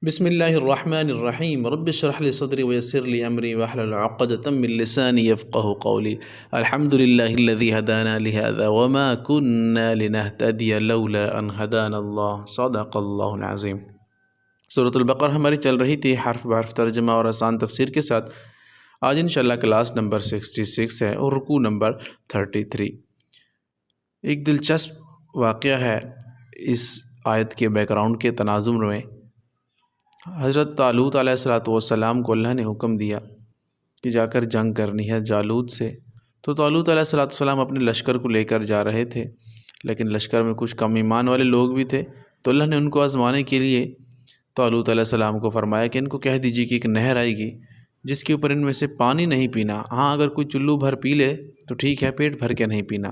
بسم اللہ الرحمن الرحیم رب اشرح لی صدری ویسر لی امری واحلل عقدۃ من لسانی یفقهوا قولی الحمد للہ الذی ہدانا لہذا وما كنا لنہتدی لولا ان ہدانا اللہ صدق اللہ العظیم۔ سورۃ البقرہ ہماری چل رہی تھی حرف بحرف ترجمہ اور آسان تفسیر کے ساتھ۔ آج انشاءاللہ کلاس نمبر 66 ہے اور رکوع نمبر 33۔ ایک دلچسپ واقعہ ہے اس آیت کے بیک گراؤنڈ کے تناظر میں۔ حضرت طالوت علیہ السلام کو اللہ نے حکم دیا کہ جا کر جنگ کرنی ہے جالوت سے۔ تو طالوت علیہ السلام اپنے لشکر کو لے کر جا رہے تھے، لیکن لشکر میں کچھ کم ایمان والے لوگ بھی تھے۔ تو اللہ نے ان کو آزمانے کے لیے طالوت علیہ السلام کو فرمایا کہ ان کو کہہ دیجیے کہ ایک نہر آئے گی جس کے اوپر ان میں سے پانی نہیں پینا، ہاں اگر کوئی چلو بھر پی لے تو ٹھیک ہے، پیٹ بھر کے نہیں پینا۔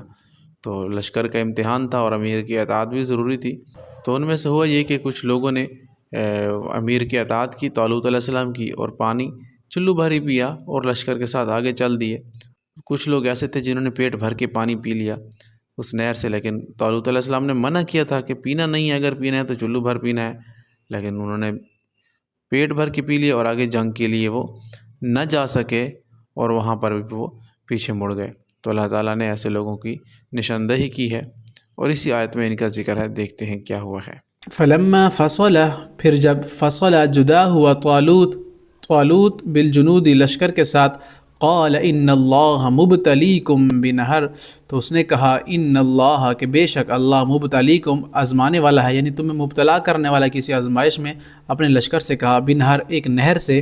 تو لشکر کا امتحان تھا اور امیر کی اطاعت بھی ضروری تھی۔ تو ان میں سے ہوا یہ کہ کچھ لوگوں نے امیر کی اطاعت کی، طالوت علیہ السلام کی، اور پانی چلو بھر ہی پیا اور لشکر کے ساتھ آگے چل دیے۔ کچھ لوگ ایسے تھے جنہوں نے پیٹ بھر کے پانی پی لیا اس نہر سے، لیکن طالوت علیہ السلام نے منع کیا تھا کہ پینا نہیں ہے، اگر پینا ہے تو چلو بھر پینا ہے، لیکن انہوں نے پیٹ بھر کے پی لیا اور آگے جنگ کے لیے وہ نہ جا سکے اور وہاں پر بھی وہ پیچھے مڑ گئے۔ تو اللہ تعالیٰ نے ایسے لوگوں کی نشاندہی کی ہے اور اسی آیت میں ان کا ذکر ہے۔ دیکھتے ہیں کیا ہوا ہے۔ فلما فصل، پھر جب فصل جدا ہوا طالوت بالجنود لشکر کے ساتھ، قال ان اللہ مبتلیکم بنہر، تو اس نے کہا ان اللہ کہ بے شک اللہ مبتلیکم آزمانے والا ہے، یعنی تمہیں مبتلا کرنے والا کسی آزمائش میں۔ اپنے لشکر سے کہا بنہر ایک نہر سے،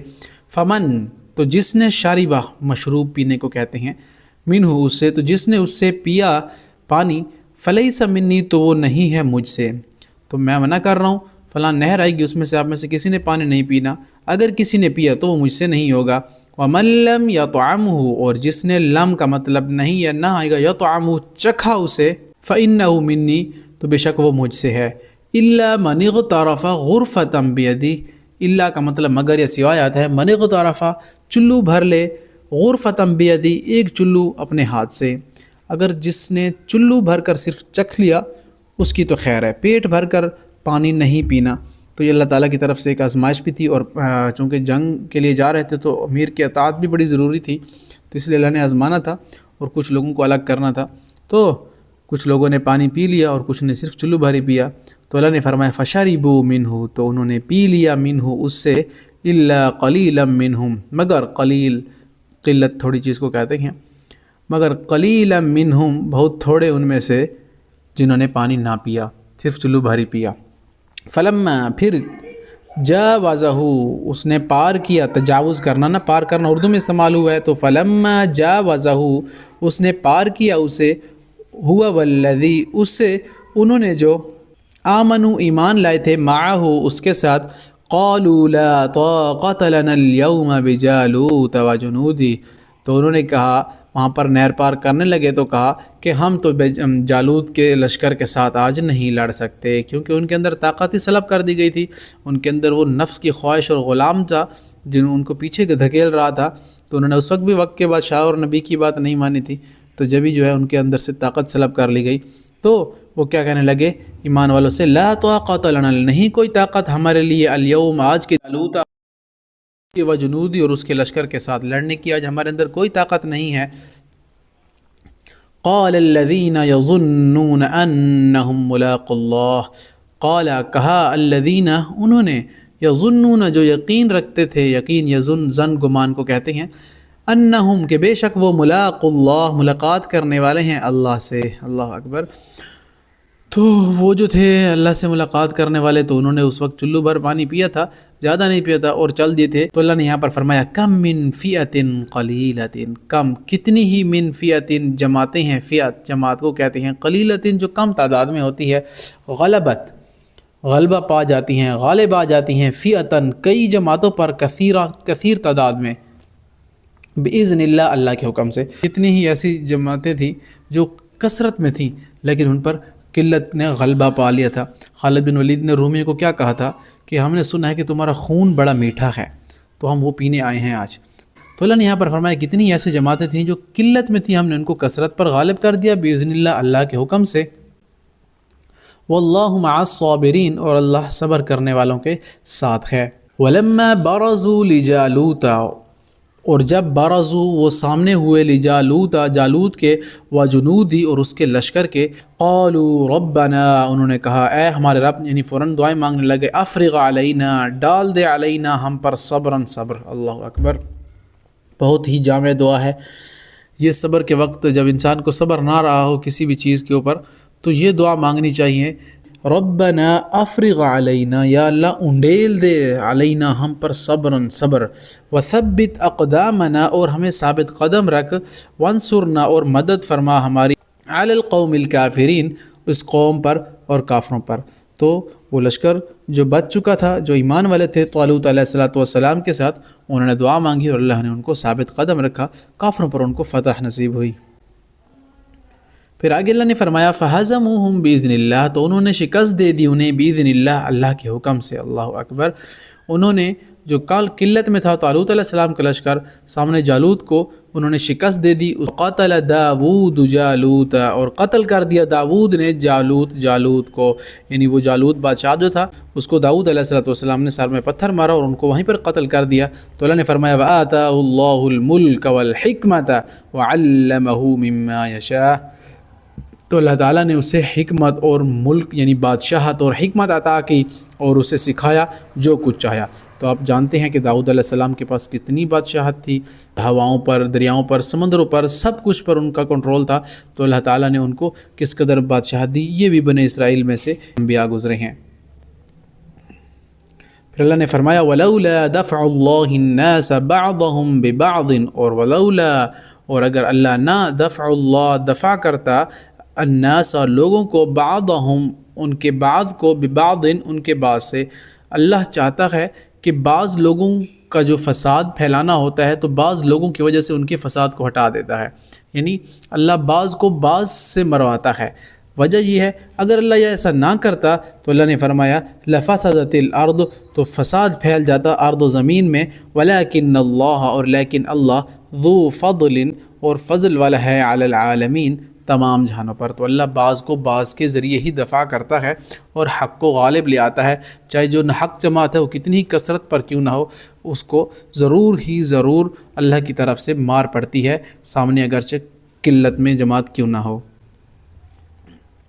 فمن تو جس نے شاربہ مشروب پینے کو کہتے ہیں، منہ اس سے تو جس نے اس سے پیا پانی، فلیس منی تو وہ نہیں ہے مجھ سے، تو میں منع کر رہا ہوں فلاں نہر آئے گی اس میں سے آپ میں سے کسی نے پانی نہیں پینا، اگر کسی نے پیا تو وہ مجھ سے نہیں ہوگا۔ وَمَن لَّمْ يَطْعَمْهُ، اور جس نے لم کا مطلب نہیں یا نہ آئے گا، يَطْعَمْهُ چکھا اسے، فَإِنَّهُ مِنِّي تو بے شک وہ مجھ سے ہے۔ إِلَّا مَنِ اغْتَرَفَ غُرْفَةً بِيَدِهِ، اللہ کا مطلب مگر یا سوائے آتا ہے من اغترف، چلو بھر لے، غرفةً بِيَدِهِ ایک چلو اپنے ہاتھ سے۔ اگر جس نے چلو بھر کر صرف چکھ لیا اس کی تو خیر ہے، پیٹ بھر کر پانی نہیں پینا۔ تو یہ اللہ تعالیٰ کی طرف سے ایک آزمائش بھی تھی، اور چونکہ جنگ کے لیے جا رہے تھے تو امیر کی اطاعت بھی بڑی ضروری تھی، تو اس لیے اللہ نے آزمانا تھا اور کچھ لوگوں کو الگ کرنا تھا۔ تو کچھ لوگوں نے پانی پی لیا اور کچھ نے صرف چلو بھر ہی پیا۔ تو اللہ نے فرمایا فشربوا منہ، تو انہوں نے پی لیا منہ اس سے، الا قلیلا منہم مگر قلیل، قلت تھوڑی چیز کو کہتے ہیں، مگر قلیلا منہم بہت تھوڑے ان میں سے جنہوں نے پانی نہ پیا، صرف چلو بھر پیا۔ فلما پھر جاوزہ اس نے پار کیا، تجاوز کرنا نہ پار کرنا اردو میں استعمال ہوا ہے، تو فلما جاوزہ اس نے پار کیا اسے، ہوا والذی اس سے انہوں نے جو آمنوا ایمان لائے تھے، معہ اس کے ساتھ، قالوا لا طاقت لنا اليوم بجالوت وجنودہ، تو انہوں نے کہا وہاں پر نہر پار کرنے لگے تو کہا کہ ہم تو جالوت کے لشکر کے ساتھ آج نہیں لڑ سکتے، کیونکہ ان کے اندر طاقت ہی سلب کر دی گئی تھی، ان کے اندر وہ نفس کی خواہش اور غلام تھا جنہوں ان کو پیچھے دھکیل رہا تھا۔ تو انہوں نے اس وقت بھی وقت کے بعد شاہ اور نبی کی بات نہیں مانی تھی، تو جب ہی جو ہے ان کے اندر سے طاقت سلب کر لی گئی، تو وہ کیا کہنے لگے ایمان والوں سے، لا طاقت لنا، نہیں کوئی طاقت ہمارے لیے، اليوم آج کے جالوت و جنودی اور اس کے لشکر کے ساتھ لڑنے کی، آج ہمارے اندر کوئی طاقت نہیں ہے۔ قال الذین یظنون انہم ملاقو اللہ، قال کہا الذین انہوں نے، یظنون جو یقین رکھتے تھے، یقین یظن زن گمان کو کہتے ہیں، انہم کہ بے شک وہ ملاقو اللہ ملاقات کرنے والے ہیں اللہ سے، اللہ اکبر۔ تو وہ جو تھے اللہ سے ملاقات کرنے والے، تو انہوں نے اس وقت چلو بھر پانی پیا تھا، زیادہ نہیں پیا تھا اور چل دیے تھے۔ تو اللہ نے یہاں پر فرمایا کم من فئۃ قلیلۃ، کم کتنی ہی، من فئۃ جماعتیں ہیں، فئت جماعت کو کہتے ہیں، قلیلۃ جو کم تعداد میں ہوتی ہے، غلبت غلبہ پا جاتی ہیں، غالب آ جاتی ہیں، فئۃ کئی جماعتوں پر، کثیر تعداد میں، باذن اللہ اللہ کے حکم سے۔ کتنی ہی ایسی جماعتیں تھیں جو کثرت میں تھیں لیکن ان پر قلت نے غلبہ پا لیا تھا۔ خالد بن ولید نے رومی کو کیا کہا تھا کہ ہم نے سنا ہے کہ تمہارا خون بڑا میٹھا ہے، تو ہم وہ پینے آئے ہیں آج۔ تو اللہ نے یہاں پر فرمایا کتنی ایسی جماعتیں تھیں جو قلت میں تھیں، ہم نے ان کو کثرت پر غالب کر دیا باذن اللہ اللہ کے حکم سے۔ واللہ مع الصابرین، اور اللہ صبر کرنے والوں کے ساتھ ہے۔ ولما برزوا لجالوت، اور جب برزو وہ سامنے ہوئے لجالوت جالوت کے، وجنودی اور اس کے لشکر کے، قالوا ربنا انہوں نے کہا اے ہمارے رب، یعنی فوراً دعائیں مانگنے لگے، افرغ علینا ڈال دے علینا ہم پر صبراً صبر۔ اللہ اکبر، بہت ہی جامع دعا ہے یہ۔ صبر کے وقت جب انسان کو صبر نہ رہا ہو کسی بھی چیز کے اوپر تو یہ دعا مانگنی چاہیے، ربنا افرغ علینا، یا اللہ انڈیل دے علینا ہم پر صبراً صبر، وثبت اقدامنا اور ہمیں ثابت قدم رکھ، وانصرنا اور مدد فرما ہماری، علی القوم الکافرین اس قوم پر اور کافروں پر۔ تو وہ لشکر جو بچ چکا تھا، جو ایمان والے تھے طالوت علیہ السلام کے ساتھ، انہوں نے دعا مانگی اور اللہ نے ان کو ثابت قدم رکھا، کافروں پر ان کو فتح نصیب ہوئی۔ پھر آگے اللہ نے فرمایا فَهَزَمُوهُمْ بِإِذْنِ اللَّهِ، تو انہوں نے شکست دے دی انہیں بِإِذْنِ اللَّهِ، اللہ کے حکم سے۔ اللہ اکبر، انہوں نے جو قلت میں تھا طالوت علیہ السلام کا لشکر، سامنے جالوت کو انہوں نے شکست دے دی۔ قتل داود جالوت، اور قتل کر دیا داود نے جالوت کو، یعنی وہ جالوت بادشاہ جو تھا اس کو داود علیہ السلام نے سر میں پتھر مارا اور ان کو وہیں پر قتل کر دیا۔ تو اللہ نے فرمایا وَآتَاهُ اللَّهُ الْمُلْكَ وَالْحِكْمَةَ وَعَلَّمَهُ مِمَّا يَشَاءُ، تو اللہ تعالیٰ نے اسے حکمت اور ملک یعنی بادشاہت اور حکمت عطا کی اور اسے سکھایا جو کچھ چاہیا۔ تو آپ جانتے ہیں کہ داؤد علیہ السلام کے پاس کتنی بادشاہت تھی، ہواؤں پر، دریاؤں پر، سمندروں پر، سب کچھ پر ان کا کنٹرول تھا۔ تو اللہ تعالیٰ نے ان کو کس قدر بادشاہت دی، یہ بھی بنی اسرائیل میں سے انبیاء گزرے ہیں۔ پھر اللہ نے فرمایا وَلَوْلَا دَفْعُ اللَّهِ النَّاسَ بَعْضَهُمْ بِبَعْضٍ، اور وَلَوْلَا، اور اگر اللہ نہ دفع اللہ دفع کرتا، الناس لوگوں کو، بعضهم ان کے بعض کو، ببعض ان کے بعض سے، اللہ چاہتا ہے کہ بعض لوگوں کا جو فساد پھیلانا ہوتا ہے تو بعض لوگوں کی وجہ سے ان کے فساد کو ہٹا دیتا ہے، یعنی اللہ بعض کو بعض سے مرواتا ہے۔ وجہ یہ ہے اگر اللہ یہ ایسا نہ کرتا تو اللہ نے فرمایا لفسدت الارض، تو فساد پھیل جاتا ارض و زمین میں، ولیکن اللہ، اور لیکن اللہ، ذو فضل، اور فضل والا ہے، علی العالمین، تمام جہانوں پر۔ تو اللہ بعض کو بعض کے ذریعے ہی دفع کرتا ہے اور حق کو غالب لے آتا ہے، چاہے جو حق جماعت ہے وہ کتنی ہی کثرت پر کیوں نہ ہو، اس کو ضرور اللہ کی طرف سے مار پڑتی ہے، سامنے اگرچہ قلت میں جماعت کیوں نہ ہو۔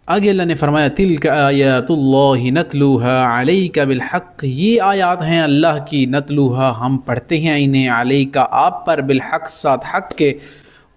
آگے اللہ نے فرمایا تلک آیات اللہ نتلوہا علیک بالحق، یہ آیات ہیں اللہ کی، نتلوہا ہم پڑھتے ہیں انہیں، علیک آپ پر، بالحق ساتھ حق کے،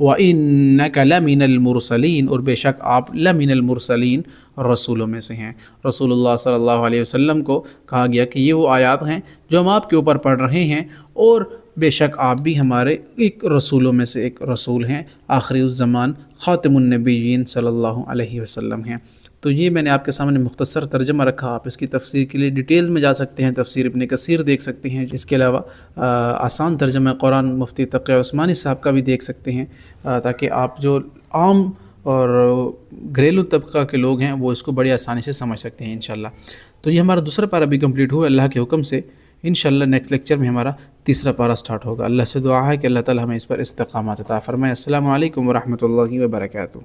وَإِنَّكَ لَمِنَ الْمُرْسَلِينَ، اور بے شک آپ لَمِنَ الْمُرْسَلِينَ، رسولوں میں سے ہیں۔ رسول اللہ صلی اللہ علیہ وسلم کو کہا گیا کہ یہ وہ آیات ہیں جو ہم آپ کے اوپر پڑھ رہے ہیں، اور بے شک آپ بھی ہمارے ایک رسولوں میں سے ایک رسول ہیں، آخری الزمان خاتم النبیین صلی اللہ علیہ وسلم ہیں۔ تو یہ میں نے آپ کے سامنے مختصر ترجمہ رکھا، آپ اس کی تفسیر کے لیے ڈیٹیل میں جا سکتے ہیں، تفسیر ابن کثیر دیکھ سکتے ہیں، اس کے علاوہ آسان ترجمہ قرآن مفتی تقی عثمانی صاحب کا بھی دیکھ سکتے ہیں، تاکہ آپ جو عام اور گھریلو طبقہ کے لوگ ہیں وہ اس کو بڑی آسانی سے سمجھ سکتے ہیں انشاءاللہ۔ تو یہ ہمارا دوسرا پارہ بھی کمپلیٹ ہوا اللہ کے حکم سے، انشاءاللہ نیکسٹ لیکچر میں ہمارا تیسرا پارہ سٹارٹ ہوگا۔ اللہ سے دعا ہے کہ اللہ تعالی ہمیں اس پر استقامت عطا فرمائے۔ السلام علیکم ورحمۃ اللہ وبرکاتہ۔